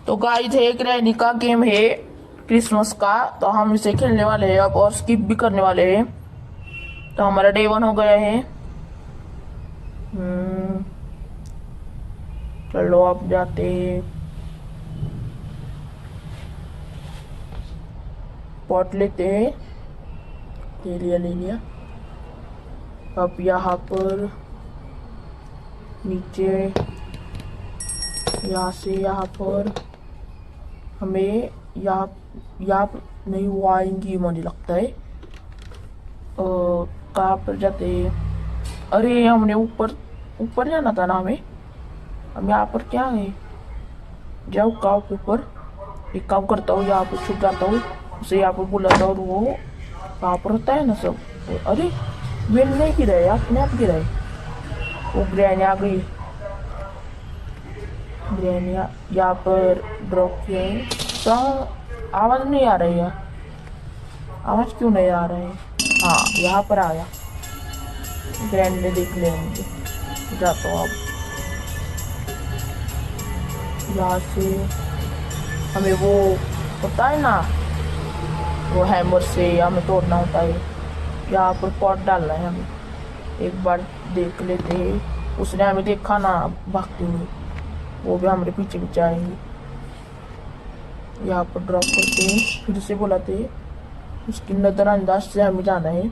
तो गाइस एक रैनी का गेम है क्रिसमस का। तो हम इसे खेलने वाले हैं अब और स्किप भी करने वाले हैं। तो हमारा डे 1 हो गया है। हम्म, चलो अब जाते हैं। पॉट लेते हैं। ले लिया। अब यहाँ पर नीचे यहाँ से यहाँ पर हमें यहाँ यहाँ नहीं वो आएंगी मुझे लगता है। कहाँ पर जाते हैं? अरे हमने ऊपर ऊपर जाना था ना हमें। हम यहाँ पर क्या है? जाओ काव के ऊपर। एक काम करता हूँ, यहाँ पर छुप जाता हूँ, उसे यहाँ पर बुलाता हूँ और वो वहाँ पर होता है ना सब। अरे वेल नहीं गिरा है, अपने आप गिरा है। वो ग्रैनी आ गई। ग्रैनी यहाँ पर ड्रॉप किया है। तो आवाज नहीं आ रही है। आवाज क्यों नहीं आ रहा है? हाँ यहाँ पर आ गया। ग्रैंड ने देख लिया मुझे। जाता हूँ अब। यहाँ से हमें वो होता है ना, वो हैमर से हमें तोड़ना होता है। यहाँ पर पॉट डालना है हमें। एक बार देख लेते हैं। उसने हमें देखा ना भागते हुए, वो भी हमारे पीछे पीछे आएंगे। यहाँ पर ड्रॉप करते हैं, फिर से बुलाते हैं। उसकी नजरअंदाज से हमें जाना है।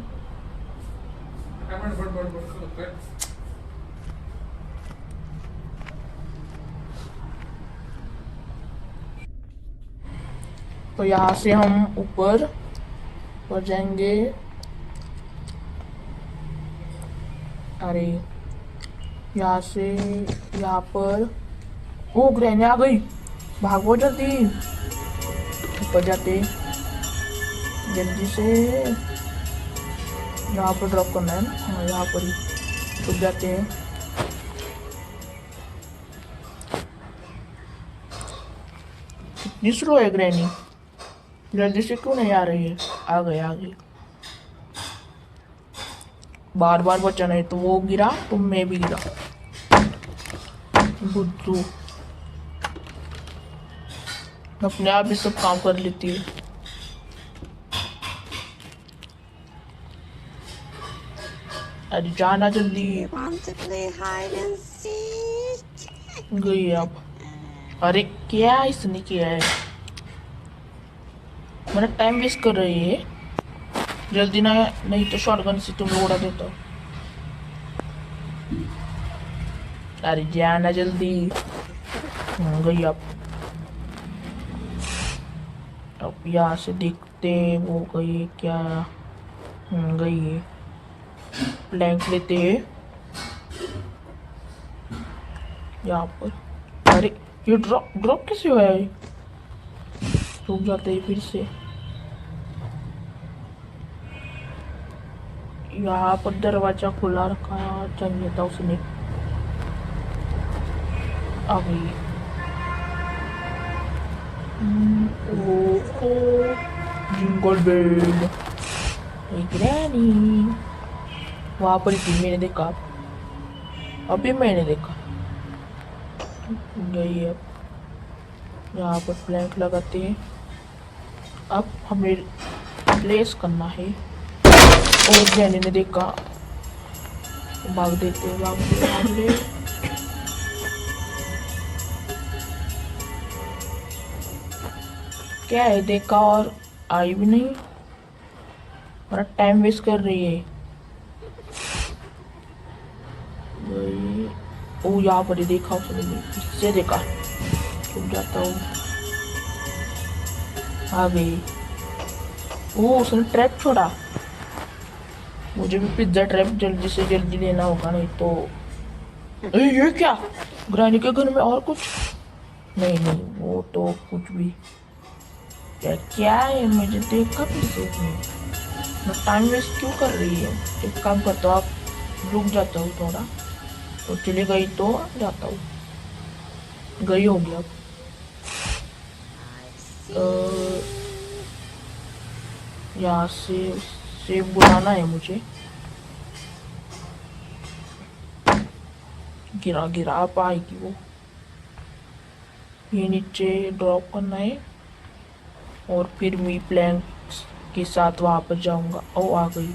तो यहाँ से हम ऊपर जाएंगे। अरे यहाँ से यहाँ पर वो ग्रैनी आ गई। भागो जल्दी। ऊपर जाते जल्दी से। यहाँ पर ड्रॉप करना है ना। हाँ यहाँ पर ही ऊपर जाते हैं। कितनी स्लो है ग्रैनी, जल्दी से क्यों नहीं आ रही है? आ गई। बार बार बचा नहीं तो वो गिरा तो मैं भी गिरा। बुद्धू अपने आप ही सब काम कर लेती है। अरे जाना जल्दी। गई अब। अरे क्या इसने किया है? मेरा टाइम वेस्ट कर रही है। जल्दी ना, नहीं तो शॉटगन से तुम्हें उड़ा देता हूँ। अरे जाना जल्दी। गई अब। यहाँ से देखते वो गई क्या? गई है। प्लैंक लेते हैं यहाँ पर। अरे ये ड्रॉप कैसे हुआ है? रुक जाते हैं फिर से। यहाँ पर दरवाजा खुला रखा चाहिए था उसने। आ गई। Jingle bell. ग्रैनी वहां पर थी, मैंने देखा। अभी मैंने देखा। यही है। यहाँ पर प्लैंक लगाते हैं। अब हमें प्लेस करना है। और ग्रैनी ने देखा, भाग देते। क्या है? देखा और आई भी नहीं। मेरा टाइम वेस्ट कर रही है। ओ यहाँ पर ही देखा उसने, इससे देखा। छुप जाता हूँ। आ गई। ओ उसने ट्रैप छोड़ा। मुझे भी पिज्जा ट्रैप जल्दी से जल्दी लेना होगा, नहीं तो। ये क्या? ग्रैनी के घर में और कुछ? नहीं वो तो कुछ भी। क्या है? मुझे देखा फिर से उसने। मैं टाइम वेस्ट क्यों कर रही है? एक काम करता हूँ, आप रुक जाता हूँ थोड़ा। तो चली गई तो जाता हूँ। गई होगी अब। यहाँ से बुलाना है मुझे। गिरा आप आएगी वो। ये नीचे ड्रॉप करना है और फिर मी प्लैंक के साथ वापस जाऊंगा। ओ आ गई।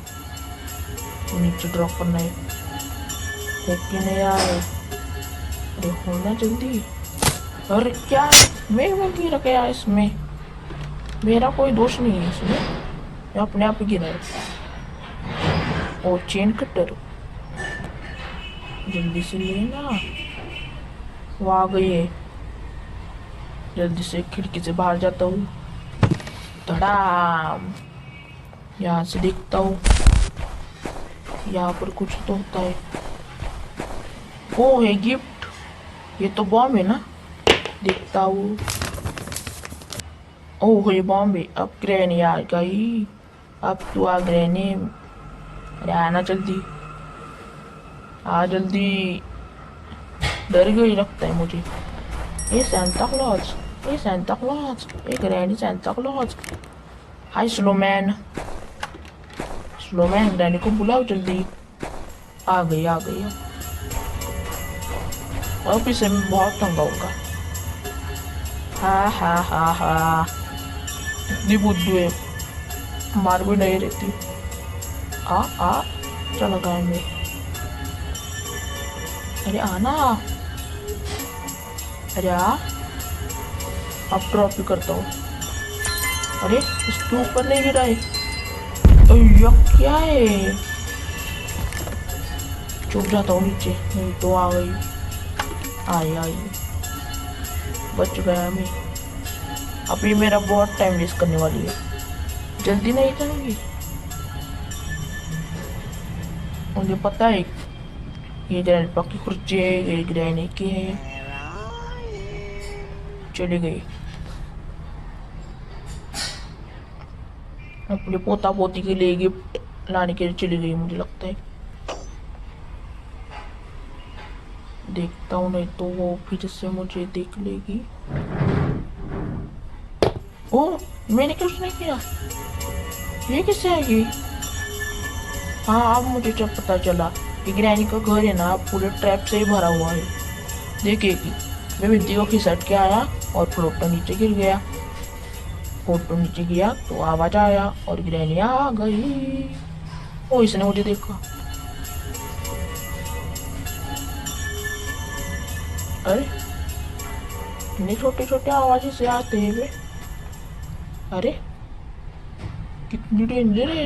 नीचे ड्रॉप करना है। ओके नहीं आए। अरे होना जल्दी। अरे क्या मैं गिर गया इसमें। मेरा कोई दोष नहीं है इसमें, मैं अपने आप ही गिरा है। और चेन कटर जल्दी से लेना। वो आ गई है। जल्दी से खिड़की से बाहर जाता हूँ। धड़ाम। यहाँ से देखता हूँ, यहाँ पर कुछ तो होता है। ओ है गिफ्ट। ये तो बॉम्ब है ना। देखता हूँ। ओह ये बॉम्ब है। अब ग्रैनी आ गई। अब तू आ ग्रैनी। अरे आना जल्दी, आ जल्दी। डर गई लगता है मुझे। ये सांता क्लॉज, ये सांता क्लॉज, ये ग्रैनी सांता क्लॉज। हाय स्लोमैन। स्लोमैन ग्रैनी को बुलाओ जल्दी। आ गई आ गई। अब इसे मैं बहुत तंगा होगा। हा हा हा हा। इतनी बुद्धू है, मार भी नहीं रहती। आ चलो गाय में। अरे आना। अरे अब ड्रॉप भी करता हूँ। अरे इसके ऊपर नहीं गिरा है। यह क्या है। चुप जाता हूँ नीचे, नहीं तो आ गई। आई आई बच गया मैं। अभी मेरा बहुत टाइम वेस्ट करने वाली है। जल्दी नहीं करूँगी। मुझे पता है ये ग्रैंडपा की कुर्सी है, ये ग्रैनी की है। चली गई। अपने पोता पोती के लिए गिफ्ट लाने के लिए चली गई मुझे लगता है। देखता हूँ, नहीं तो वो फिर से मुझे देख लेगी। ओ मैंने कुछ नहीं किया। ये किससे आएगी। हाँ अब मुझे जब पता चला कि ग्रैनी का घर है ना पूरे ट्रैप से ही भरा हुआ है। देखेगी। मैं बिद्दी को खिसट के आया और फोटो नीचे गिर गया। फोटो नीचे गया तो आवाज आया और ग्रैनी आ गई। ओ इसने मुझे देखा। अरे इतने छोटे छोटे आवाज से आते हैं वे। अरे कितनी डेंजर है।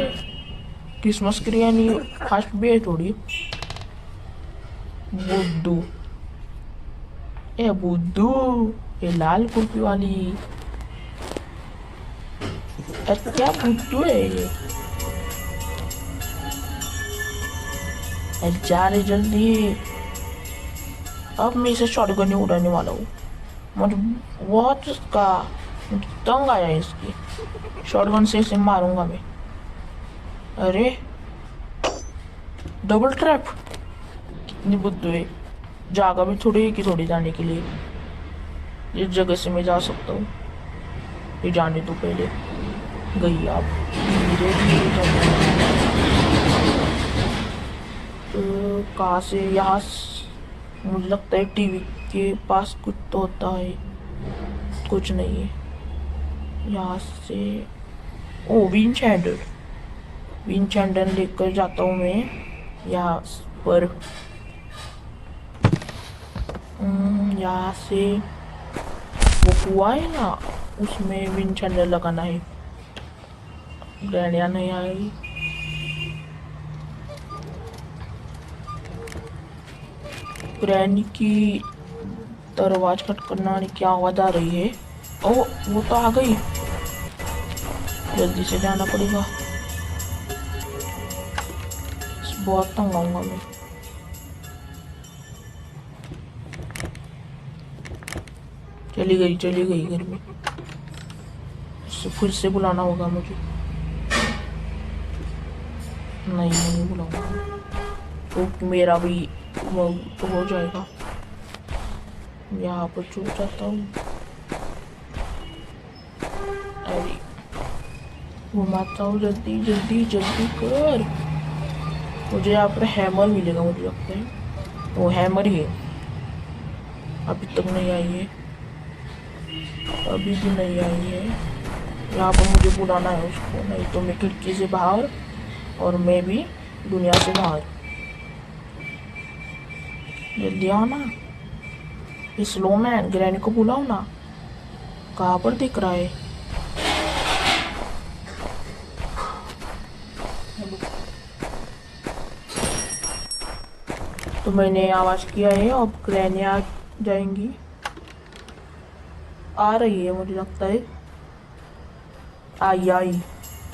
क्रिसमस की ग्रैनी फास्ट भी है थोड़ी। बुद्धू, ए बुद्धू, ये लाल कुर्ती वाली। क्या बुद्धू है ये। जा रहे जल्दी। अब मैं इसे शॉटगन ही उड़ाने वाला हूँ। मुझे बहुत इसका तंग आया है इसकी। शॉटगन से इसे मारूंगा मैं। अरे डबल ट्रैप। कितनी बुद्धू है। जगह भी थोड़ी है कि थोड़ी जाने के लिए। इस जगह से मैं जा सकता हूँ। ये जाने तो पहले गई। आप धीरे धीरे कहाँ से। यहाँ मुझे लगता है टीवी के पास कुछ तो होता है। कुछ नहीं है यहाँ से। ओ विंचहैंडर। विंचहैंडर लेकर जाता हूँ मैं यहाँ पर। यहाँ से वो कुआ है ना उसमें विंचहैंडर लगाना है। ग्रैनिया नहीं आई। ग्रैनी की दरवाज खटखटाने की क्या आवाज आ रही है। ओ वो तो आ गई। जल्दी से जाना पड़ेगा। बहुत तंग आऊंगा मैं। चली गई घर में। फिर से बुलाना होगा मुझे। नहीं बुलाऊंगा तो मेरा भी वो तो हो जाएगा। यहाँ पर छूट जाता हूँ। अरे घुमाता हूँ। जल्दी जल्दी जल्दी कर। मुझे यहाँ पर हैमर मिलेगा मुझे लगता है। वो हैमर ही है। अभी तक नहीं आई है। अभी भी नहीं आई है। यहाँ पर मुझे बुलाना है उसको, नहीं तो मैं खिड़की से बाहर और मैं भी दुनिया से बाहर। जल्दी आना। ये स्लो मैन, ग्रैनी को बुलाओ ना। कहाँ पर दिख रहा है? तो मैंने आवाज किया है, अब ग्रैनी आ जाएंगी। आ रही है मुझे लगता है। आई आई।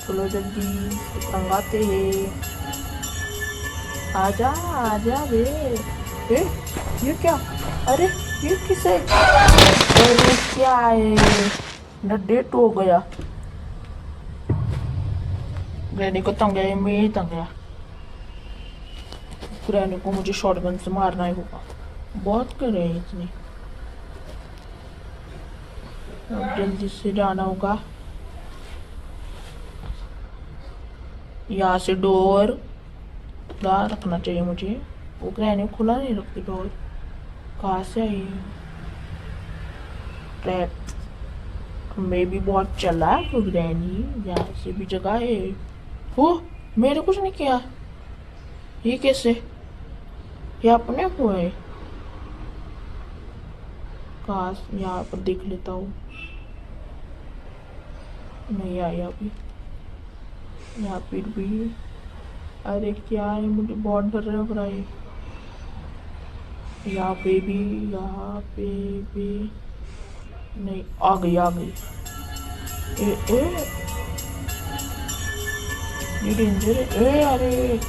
चलो जल्दी टंगाते हैं। आजा आजा बे। ए, ये क्या? अरे ये किसे? अरे क्या है? मेरा डेट हो गया। ग्रैनी को तंग मैं ही तंग गया। ग्रैनी को मुझे शॉटगन से मारना ही होगा। बहुत कर रहे हैं इतनी। अब जल्दी से जाना होगा। यहाँ से डोर खुला रखना चाहिए मुझे। वो ग्रैनी खुला नहीं रखती डोर। कहाँ से आई? ट्रैप। मैं भी बहुत चालाक हूँ ग्रैनी, यहाँ से भी जगह है। ओ, मैंने कुछ नहीं किया। ये कैसे? ये अपने हुए। काश यहाँ पर देख लेता हूँ। नहीं आया अभी। यहाँ पर भी। अरे क्या है, मुझे बहुत डर लग रहा है। यहाँ पे भी, यहाँ पे भी नहीं। आ गई आ गई। ए ये डेंजर है। अरे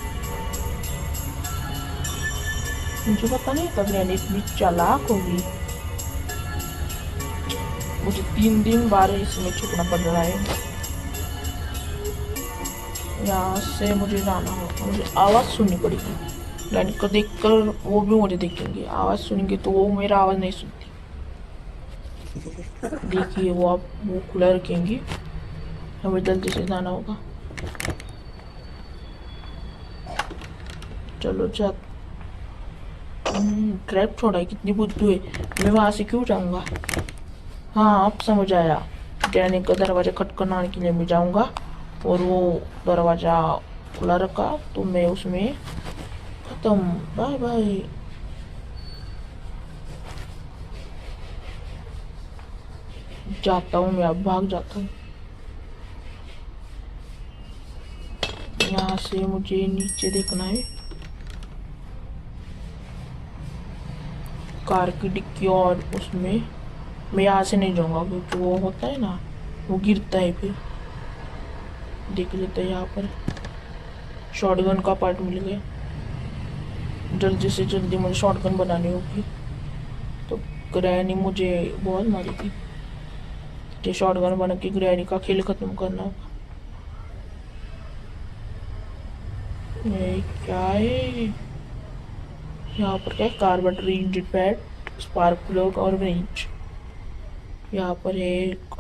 मुझे पता नहीं था ग्रैनी इतनी चालाक होगी। मुझे 3 दिन बार इसमें छुपना पड़ रहा है। यहाँ से मुझे जाना होगा। मुझे आवाज सुननी पड़ेगी। ग्रैनी को देखकर वो भी मुझे देखेंगे। आवाज सुनेंगे तो वो मेरा आवाज नहीं सुनती। देखिए वो आप वो खुला रखेंगी। हमें जल्दी से जाना होगा। चलो जा। ट्रैप छोड़ा है, कितनी बुद्धू है। मैं वहां से क्यों जाऊंगा? हाँ अब समझ आया। ग्रैनी का दरवाजा खटखटाने के लिए मैं जाऊंगा और वो दरवाजा खुला रखा तो मैं उसमें खत्म। Bye bye. जाता हूँ मैं, अब भाग जाता हूँ। यहाँ से मुझे नीचे देखना है। कार की डिक्की और उसमें मैं यहाँ से नहीं जाऊंगा क्योंकि वो होता है ना, वो गिरता है फिर। देख लेते हैं। यहाँ पर शॉटगन का पार्ट मिल गया। जल्दी से जल्दी मुझे शॉटगन बनानी होगी। तो ग्रैनी मुझे बहुत मारी थी। ये शॉटगन बना के ग्रैनी का खेल खत्म करना होगा। ये क्या है? यहाँ पर क्या? Car battery, engine pad, spark plug और रेंज। यहाँ पर एक,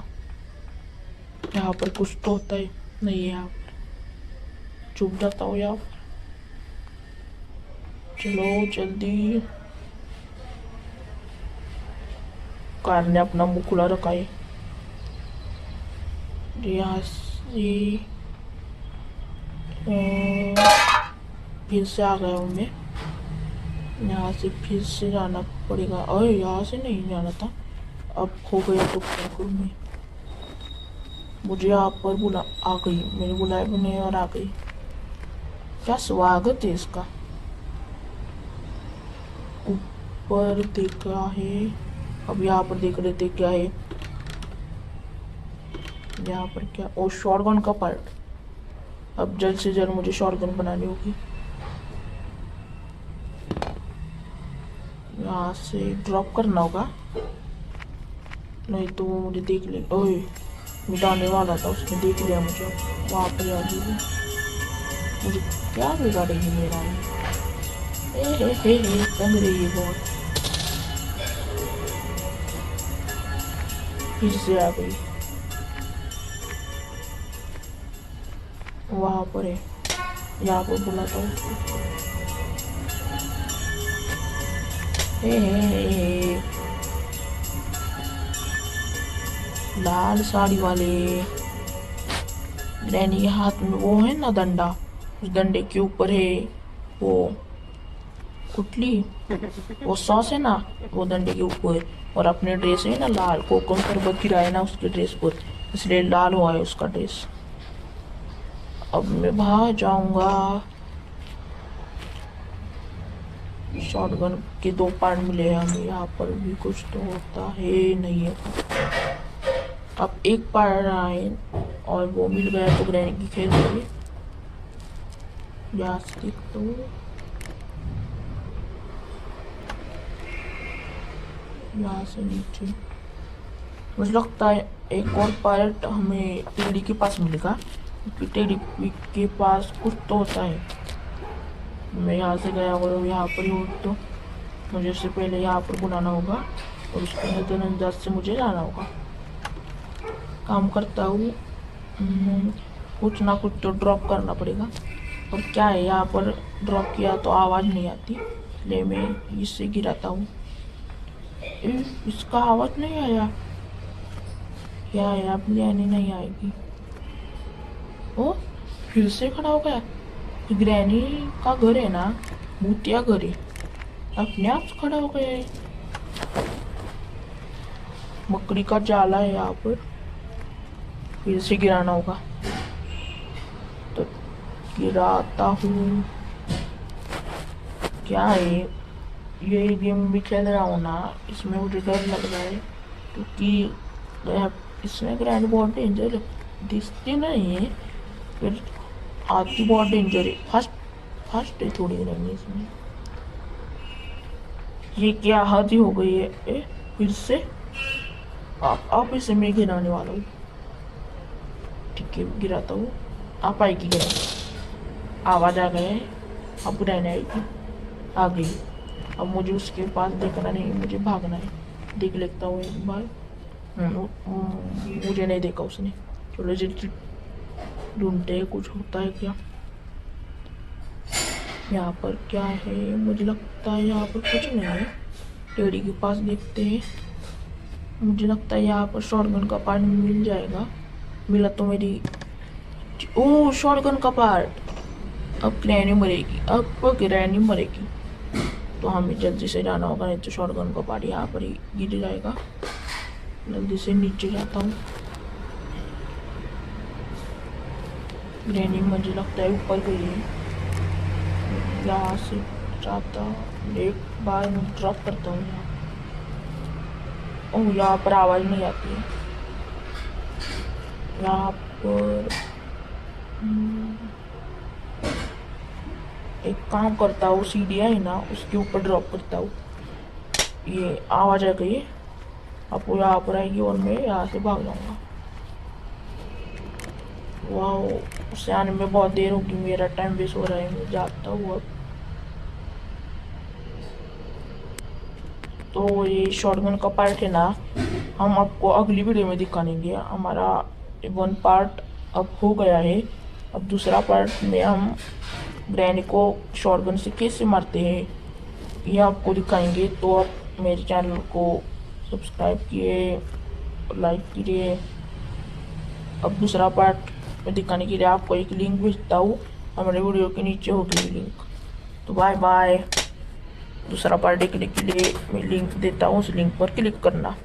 यहाँ पर कुछ तो होता है। नहीं है यहाँ पर। चुप जाता हूँ यहाँ पर। चलो जल्दी। कार ने अपना मुंह खुला रखा है। यहाँ से फिर से आ गया हूँ मैं। यहाँ से फिर से जाना पड़ेगा। अरे यहाँ से नहीं जाना था। अब खो गया तो क्या करूँ मैं? मुझे यहाँ पर बुला आ गई। मैंने बुलाया भी नहीं और आ गई। क्या स्वागत है इसका। ऊपर देखा है। अब यहाँ पर देख रहे थे क्या है। यहाँ पर क्या? ओ शॉटगन का पार्ट। अब जल्द से जल्द मुझे शॉटगन बनानी होगी। यहाँ से ड्रॉप करना होगा, नहीं तो वो मुझे देख ले। ओए मिटाने वाला था, उसने देख लिया मुझे। वहाँ पर आ गई। मुझे क्या बिगाड़ेगी मेरा? हे तंग रही है बहुत। फिर से आ गई। वहाँ पर है। यहाँ पर बुलाता हूँ उसको। हे लाल साड़ी वाले। ग्रैनी के हाथ में वो है ना डंडा, उस डंडे के ऊपर है वो कुटली, वो सॉस है ना, वो डंडे के ऊपर। और अपने ड्रेस है ना लाल, कोकम शरबत गिरा है ना उसके ड्रेस पर, इसलिए लाल हुआ है उसका ड्रेस। अब मैं बाहर जाऊंगा। शॉटगन के 2 पार्ट मिले हैं हमें, यहाँ पर भी कुछ तो होता है नहीं है। अब एक पार्ट आए और वो मिल गया तो ग्रैनी की खेल रही। यहाँ से देखता हूँ, यहाँ से नीचे मुझे लगता है एक और पार्ट हमें टेडी के पास मिलेगा, क्योंकि टेडी के पास कुछ तो होता है। मैं यहाँ से गया और यहाँ पर हूँ, तो मुझे उससे पहले यहाँ पर बुलाना होगा और उसके नजरअंदाज से मुझे जाना होगा। काम करता हूँ, कुछ ना कुछ तो ड्रॉप करना पड़ेगा। और क्या है, यहाँ पर ड्रॉप किया तो आवाज़ नहीं आती, इसलिए मैं इससे गिराता हूँ। इसका आवाज़ नहीं आया, क्या है, अब लेने नहीं आएगी। ओ फिर से खड़ा हो गया। ग्रैनी का घर है ना, भूतिया घर है, अपने आप से खड़ा हो गया है। मकड़ी का जाला है यहाँ पर, फिर से गिराना होगा, तो गिराता हूँ। क्या है, ये गेम भी खेल रहा हूँ ना, इसमें मुझे डर लग रहा है, क्योंकि इसमें ग्रैनी बहुत डेंजर दिखती नहीं है, फिर आती बहुत डेंजर है। फर्स्ट है थोड़ी ग्रैनी इसमें। ये क्या हद ही हो गई है। फिर से आप इसे मैं गिराने वाला हूँ। ठीक है, गिराता हूँ, आप आएगी गिरा। आवाज़ आ गया है, अब ग्रैनी आएगी, आ गई। अब मुझे उसके पास देखना नहीं, मुझे भागना है। देख लेता हूँ एक बार। मुझे नहीं देखा उसने। चलो जल्दी ढूंढते हैं, कुछ होता है क्या। यहाँ पर क्या है, मुझे लगता है यहाँ पर कुछ नहीं है। टेडी के पास देखते हैं, मुझे लगता है यहाँ पर शॉटगन का पार्ट मिल जाएगा। मिला तो मेरी, ओ शॉटगन का पार्ट। अब ग्रैनी मरेगी, अब ग्रैनी मरेगी, तो हमें जल्दी से जाना होगा, नहीं तो शॉटगन का पार्ट यहाँ पर ही गिर जाएगा। जल्दी से नीचे जाता हूँ। ग्रैनी मुझे लगता है ऊपर गई है, यहाँ से जाता एक बार मैं ड्रॉप करता हूँ यहाँ। ओह यहाँ पर आवाज़ नहीं आती है। यहाँ पर एक काम करता हूँ, सीढ़ियाँ है ना उसके ऊपर ड्रॉप करता हूँ। ये आवाज़ आ गई, अब वो यहाँ पर आएगी और मैं यहाँ से भाग जाऊँगा। वाह, उससे आने में बहुत देर होगी, मेरा टाइम वेस्ट हो रहा है, मैं जाता हूँ अब। तो ये शॉटगन का पार्ट है ना, हम आपको अगली वीडियो में दिखाएंगे। हमारा 1 पार्ट अब हो गया है। अब दूसरा पार्ट में हम ग्रैनी को शॉटगन से कैसे मारते हैं ये आपको दिखाएंगे। तो आप मेरे चैनल को सब्सक्राइब किए, लाइक कीजिए। अब दूसरा पार्ट में दिखाने के लिए आपको एक लिंक भेजता हूँ, हमारे वीडियो के नीचे होगी लिंक। तो बाय बाय। दूसरा पार्ट देखने के लिए मैं लिंक देता हूँ, उस लिंक पर क्लिक करना।